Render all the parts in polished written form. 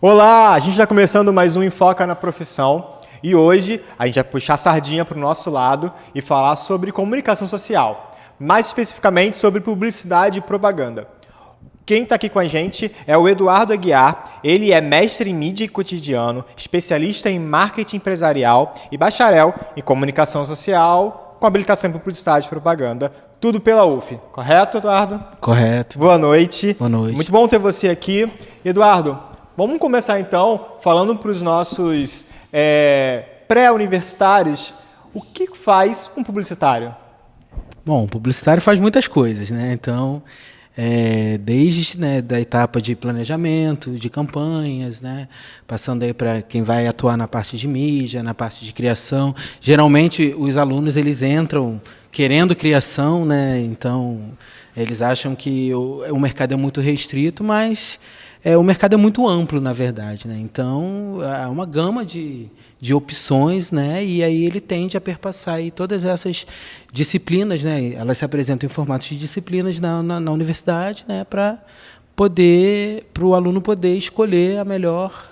Olá, a gente está começando mais um Enfoca na Profissão e hoje a gente vai puxar a sardinha para o nosso lado e falar sobre comunicação social, mais especificamente sobre publicidade e propaganda. Quem está aqui com a gente é o Eduardo Aguiar, ele é mestre em mídia e cotidiano, especialista em marketing empresarial e bacharel em comunicação social com habilitação em publicidade e propaganda, tudo pela UF. Correto, Eduardo? Correto. Boa noite. Boa noite. Muito bom ter você aqui. Eduardo, vamos começar então falando para os nossos pré-universitários o que faz um publicitário? Bom, o publicitário faz muitas coisas, né? Então, desde da etapa de planejamento, de campanhas, né? Passando aí para quem vai atuar na parte de mídia, na parte de criação. Geralmente, os alunos eles entram querendo criação, né? Então, eles acham que o mercado é muito restrito, mas o mercado é muito amplo, na verdade, né? Então, há uma gama de opções, né? E aí ele tende a perpassar aí todas essas disciplinas, né? Elas se apresentam em formatos de disciplinas na universidade, né? Para o aluno poder escolher a melhor,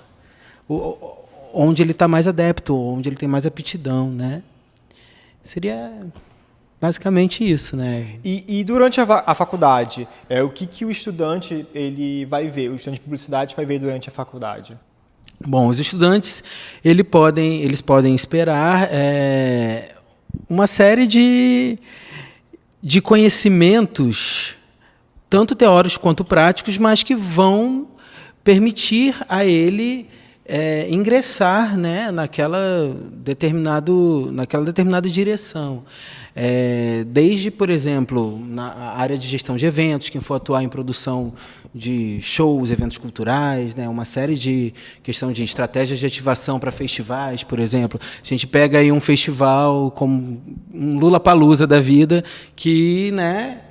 onde ele está mais adepto, onde ele tem mais aptidão, né? Seria basicamente isso, né? E durante a faculdade, o que o estudante ele vai ver, o estudante de publicidade vai ver durante a faculdade? Bom, os estudantes eles podem esperar uma série de conhecimentos, tanto teóricos quanto práticos, mas que vão permitir a ele ingressar, né, naquela determinada direção. Desde, por exemplo, na área de gestão de eventos, quem for atuar em produção de shows, eventos culturais, né, uma série de questão de estratégias de ativação para festivais, por exemplo. A gente pega aí um festival como um Lollapalooza da vida, que, né,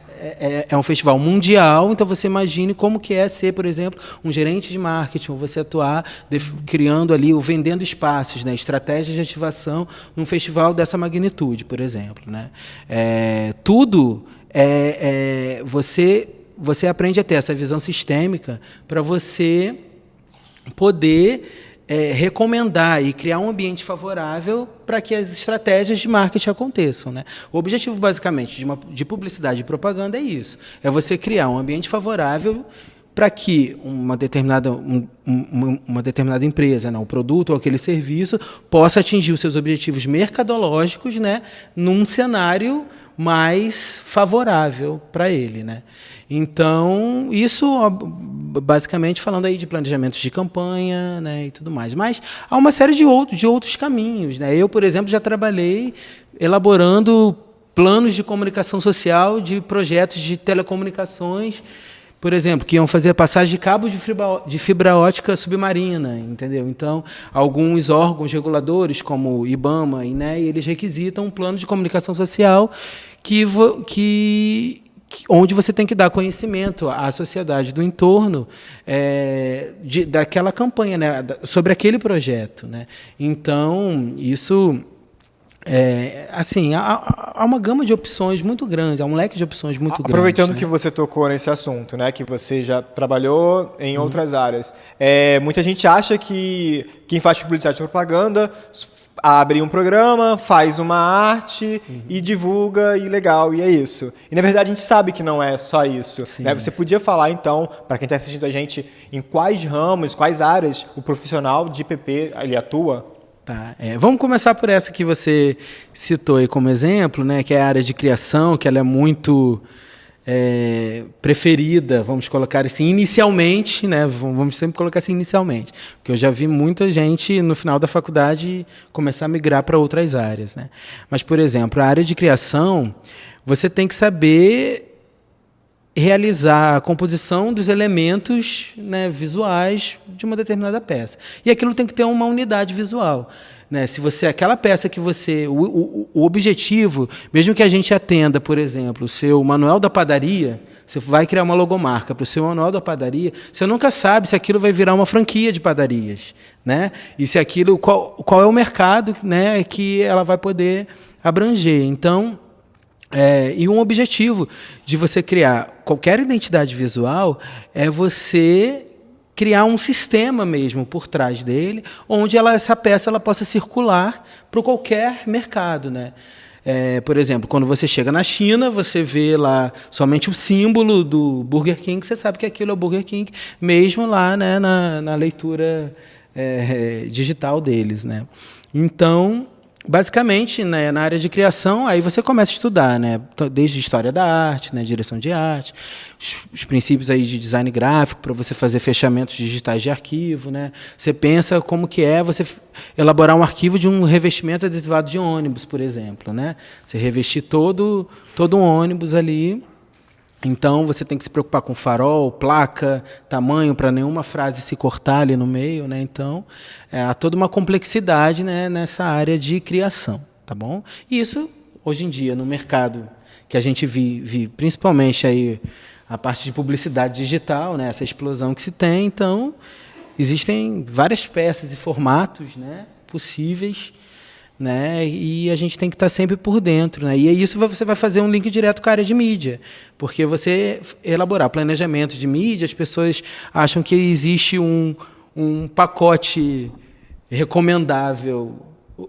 é um festival mundial, então você imagine como que é ser, por exemplo, um gerente de marketing, ou você atuar criando ali, ou vendendo espaços, né, estratégias de ativação num festival dessa magnitude, por exemplo, né. Você aprende a ter essa visão sistêmica para você poder recomendar e criar um ambiente favorável para que as estratégias de marketing aconteçam, né? O objetivo, basicamente, de publicidade e propaganda é isso. É você criar um ambiente favorável para que uma determinada empresa, né, o produto ou aquele serviço, possa atingir os seus objetivos mercadológicos, né, num cenário mais favorável para ele, né? Então, isso basicamente falando aí de planejamentos de campanha, né, e tudo mais. Mas há uma série de outros caminhos, né? Eu, por exemplo, já trabalhei elaborando planos de comunicação social de projetos de telecomunicações, por exemplo, que iam fazer a passagem de cabos de fibra ótica submarina, entendeu? Então, alguns órgãos reguladores, como o IBAMA, INEA, eles requisitam um plano de comunicação social onde você tem que dar conhecimento à sociedade do entorno daquela campanha, né, sobre aquele projeto, né? Então, isso... há uma gama de opções muito grande, há um leque de opções muito grande. Aproveitando, né? Que você tocou nesse assunto, né, que você já trabalhou em outras áreas, muita gente acha que quem faz publicidade e propaganda abre um programa, faz uma arte e divulga, e legal, e é isso. E, na verdade, a gente sabe que não é só isso. Sim, né? Você podia falar, então, para quem está assistindo a gente, em quais ramos, quais áreas o profissional de IPP ele atua? Tá. Vamos começar por essa que você citou aí como exemplo, né, que é a área de criação, que ela é muito preferida, vamos colocar assim, inicialmente, né, vamos sempre colocar assim inicialmente, porque eu já vi muita gente no final da faculdade começar a migrar para outras áreas, né? Mas, por exemplo, a área de criação, você tem que saber realizar a composição dos elementos, né, visuais de uma determinada peça. E aquilo tem que ter uma unidade visual, né? Se você, aquela peça que você... O objetivo, mesmo que a gente atenda, por exemplo, o seu manual da padaria, você vai criar uma logomarca para o seu manual da padaria, você nunca sabe se aquilo vai virar uma franquia de padarias, né? E se aquilo... Qual é o mercado, né, que ela vai poder abranger. Então... e um objetivo de você criar qualquer identidade visual é você criar um sistema mesmo por trás dele, onde essa peça ela possa circular para qualquer mercado, né? Por exemplo, quando você chega na China, você vê lá somente o símbolo do Burger King, você sabe que aquilo é o Burger King, mesmo lá, né, na leitura digital deles, né? Então, basicamente, né, na área de criação, aí você começa a estudar, né, desde história da arte, né, direção de arte, os princípios aí de design gráfico para você fazer fechamentos digitais de arquivo, né? Você pensa como que é você elaborar um arquivo de um revestimento adesivado de ônibus, por exemplo, né? Você revestir todo um ônibus ali. Então, você tem que se preocupar com farol, placa, tamanho, para nenhuma frase se cortar ali no meio, né? Então, há toda uma complexidade, né, nessa área de criação, tá bom? E isso, hoje em dia, no mercado que a gente vive, principalmente aí a parte de publicidade digital, né, essa explosão que se tem, então, existem várias peças e formatos, né, possíveis, né? E a gente tem que estar sempre por dentro, né? E isso você vai fazer um link direto com a área de mídia, porque você elaborar planejamento de mídia, as pessoas acham que existe um pacote recomendável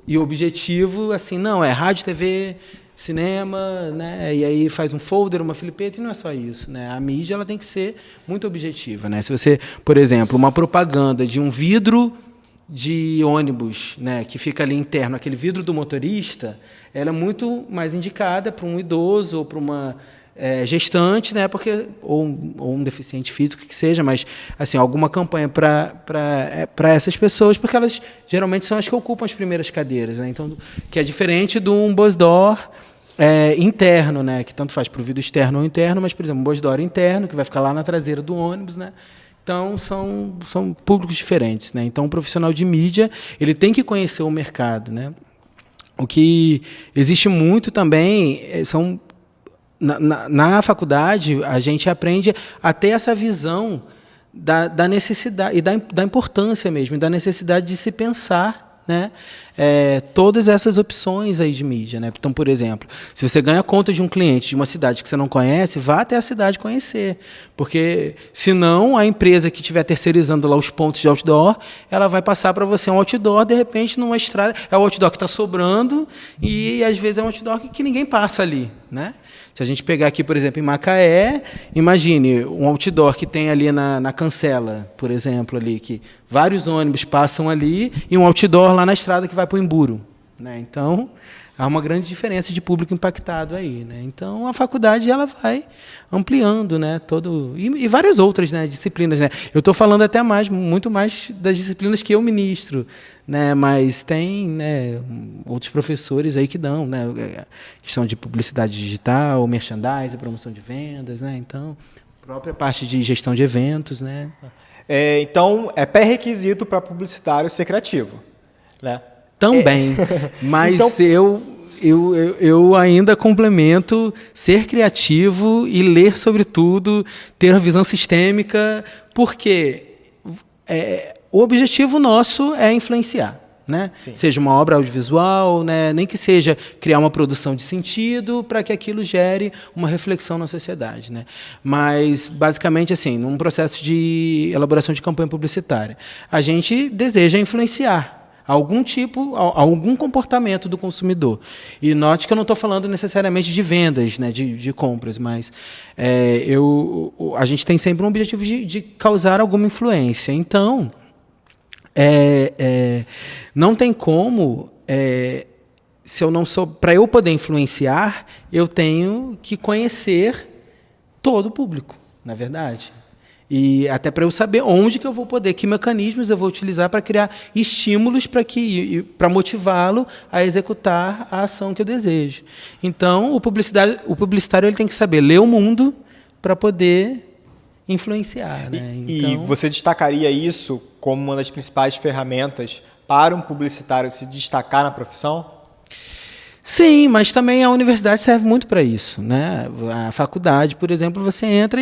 e objetivo, assim, não, é rádio, TV, cinema, né? E aí faz um folder, uma filipeta, e não é só isso, né? A mídia ela tem que ser muito objetiva, né? Se você, por exemplo, uma propaganda de um vidro de ônibus, né, que fica ali interno, aquele vidro do motorista, ela é muito mais indicada para um idoso ou para uma gestante, né, porque ou um deficiente físico que seja, mas assim alguma campanha para essas pessoas, porque elas geralmente são as que ocupam as primeiras cadeiras, né, então que é diferente de um bus door interno, né, que tanto faz para o vidro externo ou interno, mas por exemplo um bus door interno que vai ficar lá na traseira do ônibus, né. Então, são públicos diferentes, né? Então, o profissional de mídia ele tem que conhecer o mercado, né? O que existe muito também são na faculdade a gente aprende a ter essa visão da necessidade e da importância mesmo, da necessidade de se pensar, né, todas essas opções aí de mídia, né? Então, por exemplo, se você ganha conta de um cliente de uma cidade que você não conhece, vá até a cidade conhecer, porque senão a empresa que estiver terceirizando lá os pontos de outdoor, ela vai passar para você um outdoor, de repente numa estrada, é o outdoor que está sobrando e às vezes é um outdoor que ninguém passa ali, né? Se a gente pegar aqui, por exemplo, em Macaé, imagine um outdoor que tem ali na Cancela, por exemplo, ali, que vários ônibus passam ali, e um outdoor lá na estrada que vai para o Imburo, né? Então, há uma grande diferença de público impactado aí, né? Então, a faculdade ela vai ampliando, né, e várias outras, né, disciplinas, né? Eu estou falando até muito mais das disciplinas que eu ministro, né, mas tem, né, outros professores aí que dão, né, questão de publicidade digital, merchandising, promoção de vendas, né? Então, própria parte de gestão de eventos, né? Então, é pré-requisito para publicitário ser criativo, né? Também, mas então, eu ainda complemento ser criativo e ler sobre tudo, ter uma visão sistêmica, porque o objetivo nosso é influenciar, né? Seja uma obra audiovisual, né? Nem que seja criar uma produção de sentido para que aquilo gere uma reflexão na sociedade, né? Mas, basicamente, assim, num processo de elaboração de campanha publicitária, a gente deseja influenciar algum comportamento do consumidor. E note que eu não estou falando necessariamente de vendas, né, de compras, mas a gente tem sempre um objetivo de causar alguma influência. Então, não tem como, se eu não sou, para eu poder influenciar, eu tenho que conhecer todo o público, na verdade. E até para eu saber onde que eu vou poder, que mecanismos eu vou utilizar para criar estímulos para motivá-lo a executar a ação que eu desejo. Então, o publicitário ele tem que saber ler o mundo para poder influenciar, né? Então, e você destacaria isso como uma das principais ferramentas para um publicitário se destacar na profissão? Sim, mas também a universidade serve muito para isso, né? A faculdade, por exemplo, você entra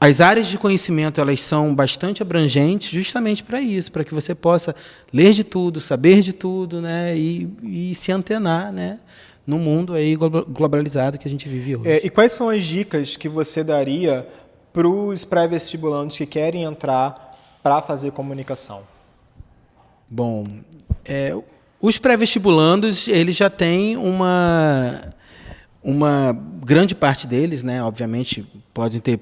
as áreas de conhecimento elas são bastante abrangentes justamente para isso, para que você possa ler de tudo, saber de tudo, né, e se antenar, né, no mundo aí globalizado que a gente vive hoje. E quais são as dicas que você daria para os pré-vestibulandos que querem entrar para fazer comunicação? Bom, os pré-vestibulandos, eles já têm uma grande parte deles, né? Obviamente, podem ter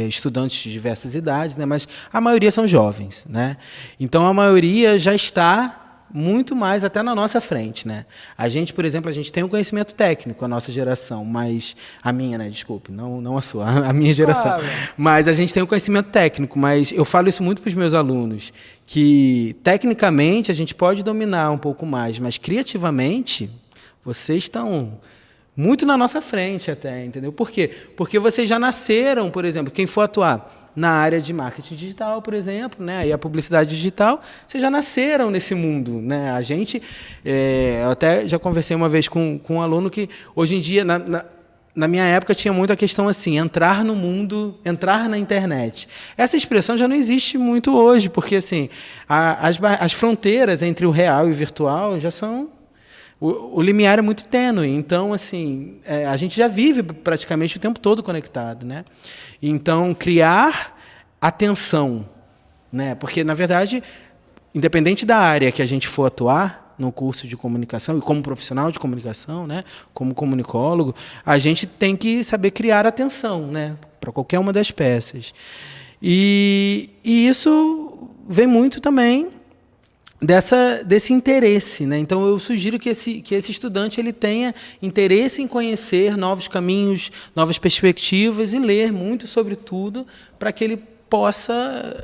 estudantes de diversas idades, né? Mas a maioria são jovens, né? Então, a maioria já está muito mais até na nossa frente, né? A gente, por exemplo, a gente tem um conhecimento técnico, a nossa geração, mas a minha, né? Desculpe, não a sua, a minha geração. Claro. Mas a gente tem um conhecimento técnico, mas eu falo isso muito para os meus alunos, que tecnicamente a gente pode dominar um pouco mais, mas criativamente vocês estão muito na nossa frente até, entendeu? Por quê? Porque vocês já nasceram, por exemplo, quem for atuar na área de marketing digital, por exemplo, né, e a publicidade digital, vocês já nasceram nesse mundo, né? A gente, eu até já conversei uma vez com um aluno que hoje em dia, na minha época, tinha muito a questão assim, entrar no mundo, entrar na internet. Essa expressão já não existe muito hoje, porque assim, as fronteiras entre o real e o virtual já são... O limiar é muito tênue, então assim, a gente já vive praticamente o tempo todo conectado, né? Então, criar atenção, né? Porque, na verdade, independente da área que a gente for atuar no curso de comunicação e como profissional de comunicação, né? Como comunicólogo, a gente tem que saber criar atenção, né? Para qualquer uma das peças. E isso vem muito também desse interesse, né? Então eu sugiro que esse estudante ele tenha interesse em conhecer novos caminhos, novas perspectivas e ler muito sobre tudo para que ele possa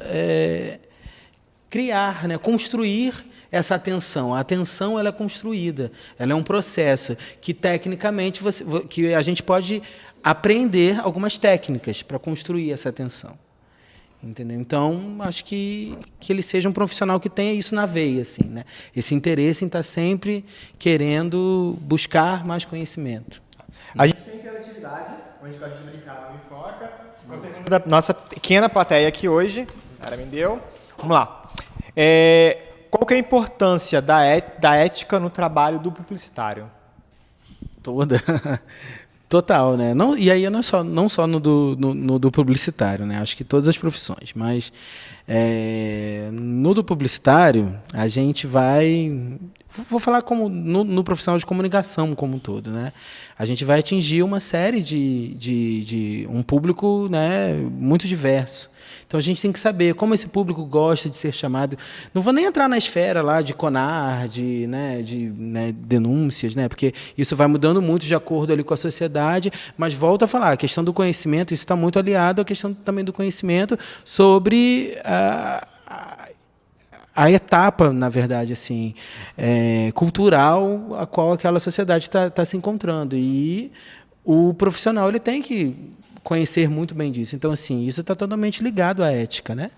criar, né? Construir essa atenção. A atenção ela é construída, ela é um processo que tecnicamente que a gente pode aprender algumas técnicas para construir essa atenção. Entendeu? Então, acho que ele seja um profissional que tenha isso na veia, assim, né? Esse interesse em estar sempre querendo buscar mais conhecimento. A gente tem interatividade, onde a gente brincar no Enfoca. Uma pergunta da nossa pequena plateia aqui hoje. Ela me deu. Vamos lá. Qual que é a importância da ética no trabalho do publicitário? Toda. Total, né? Não, e aí não só no do publicitário, né? Acho que todas as profissões, mas no do publicitário a gente vai, vou falar como no profissional de comunicação como um todo, né? A gente vai atingir uma série de um público, né, muito diverso. Então a gente tem que saber como esse público gosta de ser chamado. Não vou nem entrar na esfera lá de CONAR, de denúncias, né? Porque isso vai mudando muito de acordo ali com a sociedade, mas volto a falar, a questão do conhecimento, isso está muito aliado à questão também do conhecimento sobre a etapa, na verdade, assim, cultural a qual aquela sociedade está se encontrando. E o profissional ele tem que conhecer muito bem disso. Então, assim, isso está totalmente ligado à ética, né?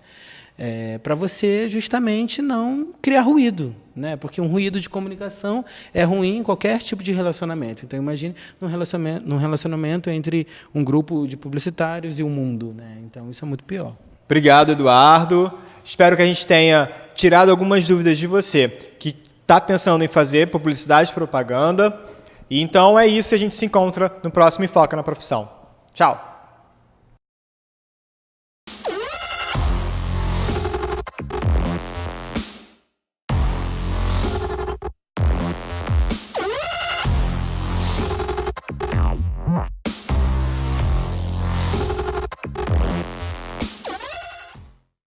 Para você, justamente, não criar ruído, né? Porque um ruído de comunicação é ruim em qualquer tipo de relacionamento. Então, imagine num relacionamento entre um grupo de publicitários e o mundo, né? Então, isso é muito pior. Obrigado, Eduardo. Espero que a gente tenha tirado algumas dúvidas de você que está pensando em fazer publicidade e propaganda. E então é isso, a gente se encontra no próximo Enfoca na Profissão. Tchau!